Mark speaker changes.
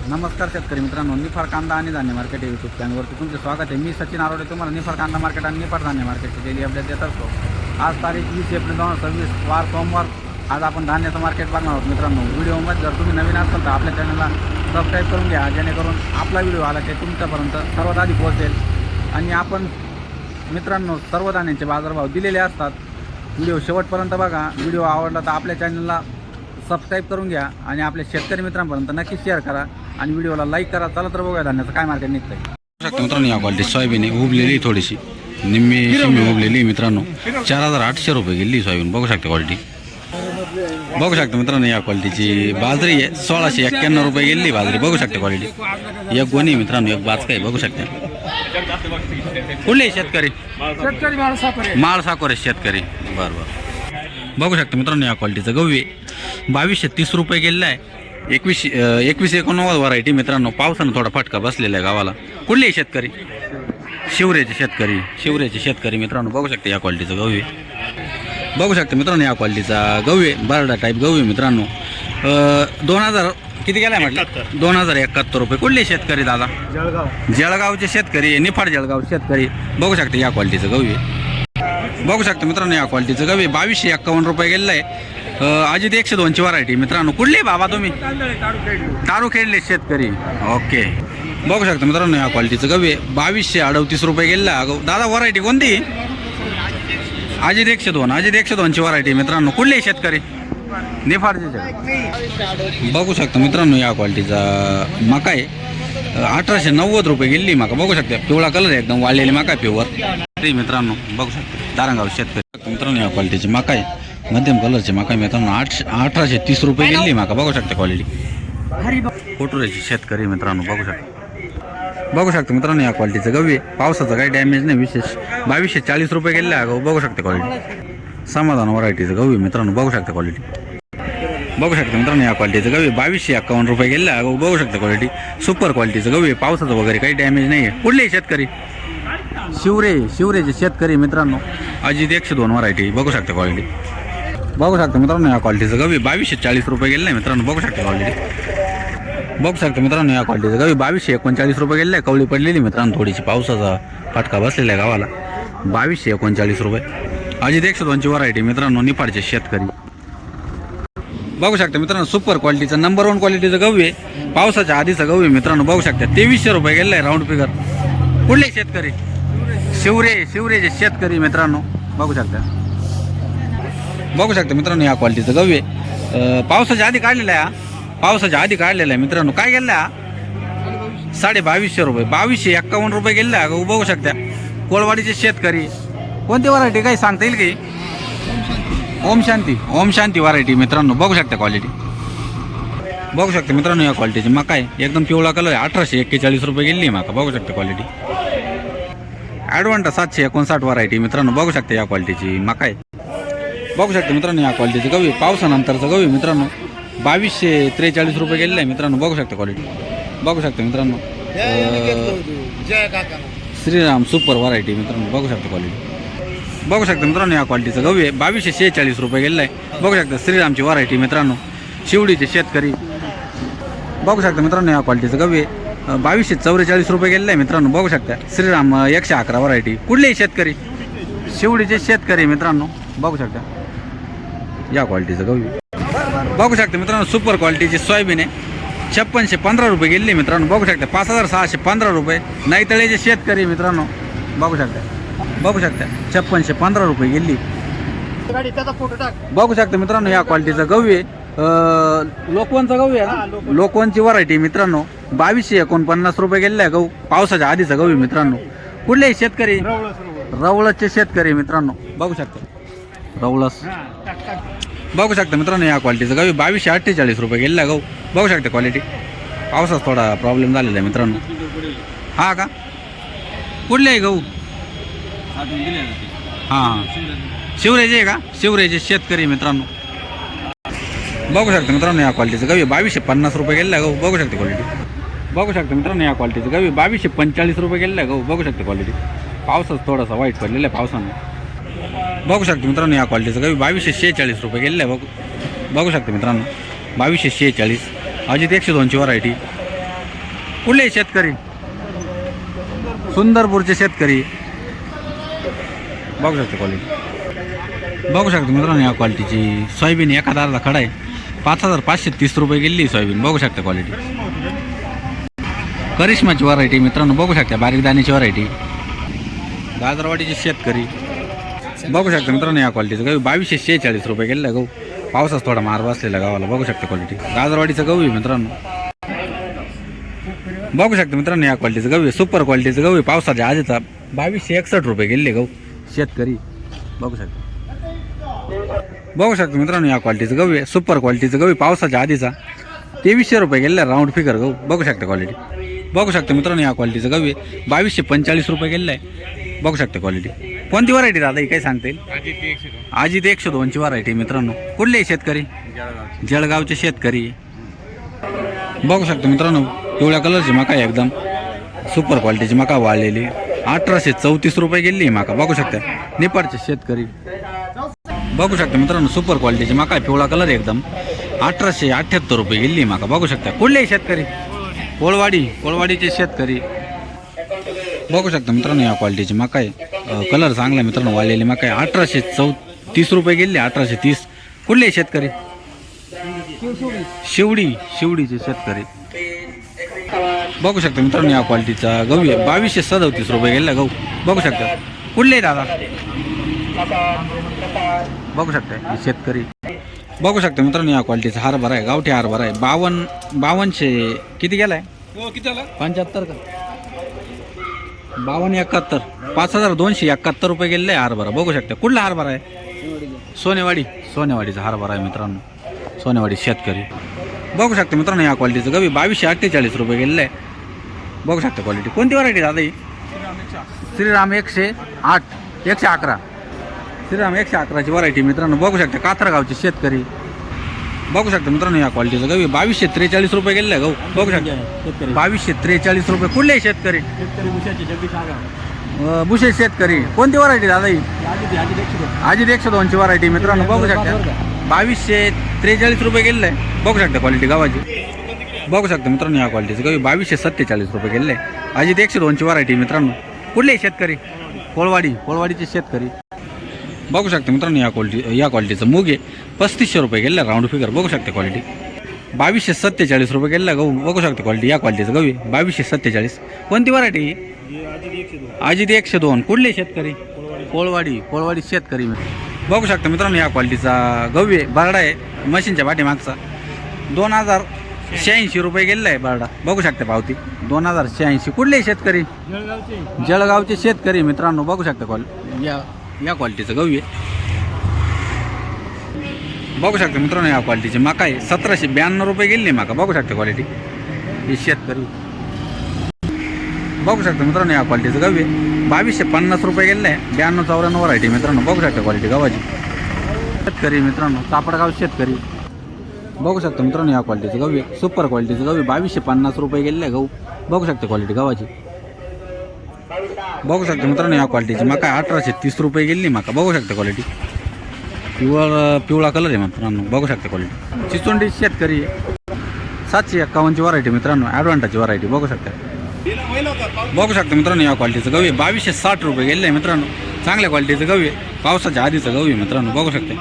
Speaker 1: नमस्कार शेतकरी मित्रांनो, निफाड कांदा आणि धान्य मार्केट या यूट्यूब चॅनलवरती तुमचे स्वागत आहे। मी सचिन आरोडे तुम्हाला निफाड कांदा मार्केट आणि निफाड धान्य मार्केटची डेली अपडेट देत असतो। आज तारीख 20 एप्रिल 2026 वार सोमवार। आज आपण धान्याचं मार्केट बघणार आहोत मित्रांनो। व्हिडिओमध्ये जर तुम्ही नवीन असाल तर आपल्या चॅनलला सबस्क्राईब करून घ्या, जेणेकरून आपला व्हिडिओ आला की तुमच्यापर्यंत सर्वात आधी पोहोचेल। आणि आपण मित्रांनो सर्व धान्यांचे बाजारभाव दिलेले असतात। व्हिडिओ शेवटपर्यंत बघा। व्हिडिओ आवडला तर आपल्या चॅनलला सबस्क्राईब करून घ्या आणि आपल्या शेतकरी मित्रांपर्यंत नक्की शेअर करा आणि व्हिडिओला लाईक करा। चला तर बघूया धान्याचं काय मार्केट निघतंय। मित्रांनो या क्वालिटी सोयाबीन उबलेली थोडीशी निम्मी उबलेली मित्रांनो 4800 रुपये गेली सोयाबीन। बघू शकता क्वालिटी, बघू शकता मित्रांनो या क्वालिटीची बाजरी आहे 1691 रुपये गेली बाजरी। बघू शकता क्वालिटी, एक गोणी मित्रांनो, एक बाज काय बघू शकता। कुठले शेतकरी? माळ साकोरे शेतकरी। बरं बघू शकता मित्रांनो या क्वालिटीचं गहू आहे 2230 रुपये गेलेला आहे। 21-19 व्हरायटी मित्रांनो। पावसानं थोडा फटका बसलेला आहे गावाला। कुठले शेतकरी? शिवरेचे शेतकरी मित्रांनो। बघू शकता या क्वालिटीचं गहू आहे। बघू शकता मित्रांनो या क्वालिटीचा गहू आहे, बरडा टाईप गहू आहे मित्रांनो। 2000 किती गेलाय म्हटलं? 2071 रुपये। कुठले शेतकरी दादा? जळगावचे शेतकरी, निफाड जळगाव शेतकरी। बघू शकता या क्वालिटीचं गहू आहे। बघू शकता मित्रांनो या क्वालिटीचं गहू आहे 2251 रुपये गेलेलं आहे। अजित 102ची व्हरायटी मित्रांनो। कुठले बाबा तुम्ही? तारुखेडले शेतकरी। ओके, बघू शकता मित्रांनो या क्वालिटीचं गहू आहे 2238 रुपये गेलेला। दादा व्हरायटी कोणती? अजित 102ची व्हरायटी मित्रांनो। कुठले शेतकरी? निफाडचे। बघू शकता मित्रांनो या क्वालिटीचा मका आहे 1890 रुपये गेली मका। बघू शकता पिवळा कलर आहे, एकदम वाळलेली मका आहे प्युअर मित्रांनो। बघू शकता दारंगाव शेतकरी मित्रांनो या क्वालिटीची मका आहे, मध्यम कलरची मका मित्रांनो 1830 रुपये गेली मका। बघू शकता क्वालिटी, कोटुरेची शेतकरी मित्रांनो। बघू शकता मित्रांनो या क्वालिटीचं गहू आहे, पावसाचा काही डॅमेज नाही विशेष। 2240 रुपये गेले गहू। बघू शकता क्वालिटी, समाधान व्हरायटीचं गहू आहे मित्रांनो। बघू शकता क्वालिटी, बघू शकता मित्रांनो या क्वालिटीचं गहू आहे 2251 रुपये गेले गहू। बघू शकता क्वालिटी, सुपर क्वालिटीचं गहू आहे, पावसाचं वगैरे काही डॅमेज नाही आहे। कुठले शेतकरी? शिवरेचे शेतकरी मित्रांनो। अजित 102 व्हरायटी। बघू शकता क्वालिटी, बघू शकता मित्रांनो या क्वालिटीचं गहू 2240 रुपये गेले मित्रांनो। बघू शकता क्वालिटी, बघू शकता मित्रांनो या क्वालिटीचं गहू 2239 रुपये गेले। कवळी पडलेली मित्रांनो, थोडीशी पावसाचा फटका बसलेला आहे गावाला। 2239 रुपये। अजित 102ची व्हरायटी मित्रांनो, निफाडचे शेतकरी। बघू शकता मित्रांनो सुपर क्वालिटीचं नंबर 1 क्वालिटीचं गहू आहे, पावसाच्या आधीचं गहू आहे मित्रांनो। बघू शकता 2300 रुपये गेले आहे राऊंड फिगर। कुठले शेतकरी? शिवरेचे शेतकरी मित्रांनो। बघू शकता, बघू शकता मित्रांनो या क्वालिटीचं गहू आहे पावसाच्या आधी काढलेला आहे मित्रांनो। काय गेलेला आहे? 2250 रुपये। 2251 रुपये गेलेला आहे गहू। बघू शकता कोळवाडीचे शेतकरी। कोणती व्हरायटी काही सांगता येईल की? ओम शांती व्हरायटी मित्रांनो। बघू शकता क्वालिटी, बघू शकता मित्रांनो या क्वालिटीची मका आहे, एकदम पिवळा कलर आहे 1841 रुपये गेली मका। बघू शकता क्वालिटी, ॲडव्हान्टा 759 व्हरायटी मित्रांनो। बघू शकता या क्वालिटीची मका आहे। बघू शकता मित्रांनो या क्वालिटीचं गहू आहे, पावसानंतरचं गहू आहे मित्रांनो। 2243 रुपये गेलेलं आहे मित्रांनो। बघू शकता क्वालिटी, बघू शकता मित्रांनो श्रीराम सुपर व्हरायटी मित्रांनो। बघू शकता क्वालिटी, बघू शकता मित्रांनो या क्वालिटीचं गहू आहे 2246 रुपये गेलेलं आहे। बघू शकता श्रीरामची व्हरायटी मित्रांनो, शिवडीचे शेतकरी। बघू शकता मित्रांनो या क्वालिटीचं गहू आहे 2244 रुपये गेलेलं आहे मित्रांनो। बघू शकता श्रीराम 111 व्हरायटी। कुठलेही शेतकरी? शिवडीचे शेतकरी मित्रांनो। बघू शकता या क्वालिटीचं गहू आहे। बघू शकता मित्रांनो सुपर क्वालिटीची सोयाबीन आहे 5615 रुपये गेली मित्रांनो। बघू शकता 5615 रुपये। नाईतळेचे शेतकरी मित्रांनो। बघू शकता, बघू शकता 5615 रुपये गेली। बघू शकता मित्रांनो या क्वालिटीचं गहू आहे लोकवनचा गहू आहे, लोकवनची व्हरायटी मित्रांनो। 2249 रुपये गेलेला आहे गहू, पावसाच्या आधीचा गहू आहे मित्रांनो। कुठलेही शेतकरी? रवळसचे शेतकरी मित्रांनो। बघू शकता रवळस। बघू शकता मित्रांनो या क्वालिटीचं गहू 2248 रुपये गेलेला गहू। बघू शकता क्वालिटी, पावसाचा थोडा प्रॉब्लेम झालेला आहे मित्रांनो। हा का? कुठले आहे गहू? हां शिवरेचे आहे का? शिवरेचे शेतकरी मित्रांनो। बघू शकता मित्रांनो या क्वालिटीचं गहू 2250 रुपये गेलेला गहू। बघू शकता क्वालिटी, बघू शकता मित्रांनो या क्वालिटीचं गहू 2245 रुपये गेलेला गहू। बघू शकता क्वालिटी, पावसाचा थोडासा वाईट पडलेला आहे पावसानं। बघू शकता मित्रांनो या क्वालिटीचं गहू 2246 रुपये गेलेला आहे। बघू शकता मित्रांनो 2246 अजित 102ची व्हरायटी। कुठले शेतकरी? सुंदरपूरचे शेतकरी. बघू शकता क्वालिटी. बघू शकता मित्रांनो या क्वालिटीची सोयाबीन एका दाराला खडा आहे. 5530 रुपये गेली सोयाबीन. बघू शकता क्वालिटी. करिश्माची व्हरायटी मित्रांनो. बघू शकता बारीक दाण्याची व्हरायटी. गाजरवाडीचे शेतकरी. बघू शकता मित्रांनो या क्वालिटीचं गहू 2246 रुपये गेलेला गहू. पावसाच थोडा मार बसलेला गावाला. बघू शकता क्वालिटी. गाजरवाडीचं गहू आहे मित्रांनो. बघू शकता मित्रांनो या क्वालिटीचं गहू आहे. सुपर क्वालिटीचं गहू आहे. पावसाच्या आधीचा 2261 रुपये गेले गहू शेतकरी. बघू शकता. बघू शकता मित्रांनो या क्वालिटीचं गहू आहे. सुपर क्वालिटीचं गहू आहे. पावसाच्या आधीचा 2300 रुपये गेले राऊंड फिगर गहू. बघू शकता क्वालिटी. बघू शकता मित्रांनो या क्वालिटीचं गहू आहे. 2245 रुपये गेलेलं आहे. बघू शकता क्वालिटी. कोणती व्हरायटी दादा ही काय सांगता येईल? अजित 102ची व्हरायटी मित्रांनो. कुठले शेतकरी? जळगावचे शेतकरी. बघू शकता मित्रांनो पिवळ्या कलरची मका आहे. एकदम सुपर क्वालिटीची मका वाळलेली. 1834 रुपये गेली ही मका. बघू शकता निपाडचे शेतकरी. बघू शकता मित्रांनो सुपर क्वालिटीची मका आहे. पिवळा कलर एकदम. 1878 रुपये गेली मका. बघू शकता कुठले शेतकरी? कोळवाडीचे शेतकरी. बघू शकता मित्रांनो या क्वालिटीची मका आहे. कलर चांगला मित्रांनो वाळलेली मका आहे. 1830 रुपये गेली. 1830. कुठले शेतकरी? शिवडीचे शेतकरी. बघू शकता मित्रांनो या क्वालिटीचा गहू आहे. 2237 रुपये गेला गहू. बघू शकता कुठले दादा? बघू शकता शेतकरी. बघू शकता मित्रांनो या क्वालिटीचा हरभरा आहे. गावठी हरभरा आहे. 5200 किती गेलाय? 75 का? 5271. 5271 रुपये गेलेला आहे हरभरा. बघू शकता कुठला हरभरा आहे? सोनेवाडीचा हरभरा आहे मित्रांनो. सोनेवाडी शेतकरी. बघू शकता मित्रांनो या क्वालिटीचं गहू 2248 रुपये गेलेलं आहे. बघू शकता क्वालिटी. कोणती व्हरायटी दादा ही? श्रीराम 108 111. श्रीराम 111ची व्हरायटी मित्रांनो. बघू शकता कात्रगावचे शेतकरी. बघू शकता मित्रांनो या क्वालिटीचं गहू 2243 रुपये गेलेलं आहे गहू. बघू शकता 2243 रुपये. कुठले शेतकरी? बुशे शेतकरी. कोणती व्हरायटी दादा ही? अजित 102ची व्हरायटी मित्रांनो. बघू शकता 2243 रुपये गेलेलं आहे. बघू शकता क्वालिटी गावाची. बघू शकता मित्रांनो या क्वालिटीचं गहू 2247 रुपये गेलेलं आहे. अजित 102ची व्हरायटी मित्रांनो. कुठले शेतकरी? कोळवाडीचे शेतकरी. बघू शकता मित्रांनो या क्वालिटीचं मूग आहे 3500 रुपये गेलेलं राऊंड फिगर. बघू शकता क्वालिटी. 2247 रुपये गेलेला गहू. बघू शकता क्वालिटी. या क्वालिटीचं गहू 2247. कोणती व्हरायटी? अजित 102. कुठले शेतकरी? कोळवाडी शेतकरी. बघू शकता मित्रांनो या क्वालिटीचा गहू आहे. बरडा आहे मशीनच्या पाठीमागचा. 2086 रुपये गेलेला आहे बरडा. बघू शकता पावती 2086. कुठले शेतकरी? जळगावचे शेतकरी मित्रांनो. बघू शकता क्वालिटी. या क्वालिटीचं गहू आहे. बघू शकता मित्रांनो या क्वालिटीची मका आहे. 1792 रुपये गेली मका. बघू शकता क्वालिटी. ही शेतकरी. बघू शकता मित्रांनो या क्वालिटीचं गहू आहे. 2250 रुपये गेलेलं आहे. 9294 व्हरायटी मित्रांनो. बघू शकता क्वालिटी गावाची. शेतकरी मित्रांनो चापडगाव शेतकरी. बघू शकता मित्रांनो या क्वालिटीचं गहू आहे. सुपर क्वालिटीचं गहू 2250 रुपये गेलेलं आहे गहू. बघू शकता क्वालिटी गावाची. बघू शकता मित्रांनो या क्वालिटीची मका 1830 रुपये गेली मका. बघू शकता क्वालिटी. पिवळा कलर आहे मित्रांनो. बघू शकता क्वालिटी. चिचोंडी शेतकरी 751ची व्हरायटी मित्रांनो. ॲडव्हान्टाची व्हरायटी. बघू शकता. बघू शकता मित्रांनो या क्वालिटीचं गहू 2260 रुपये गेलेलं आहे मित्रांनो. चांगल्या क्वालिटीचं गहू आहे. पावसाच्या आधीचं गहू आहे मित्रांनो. बघू शकता.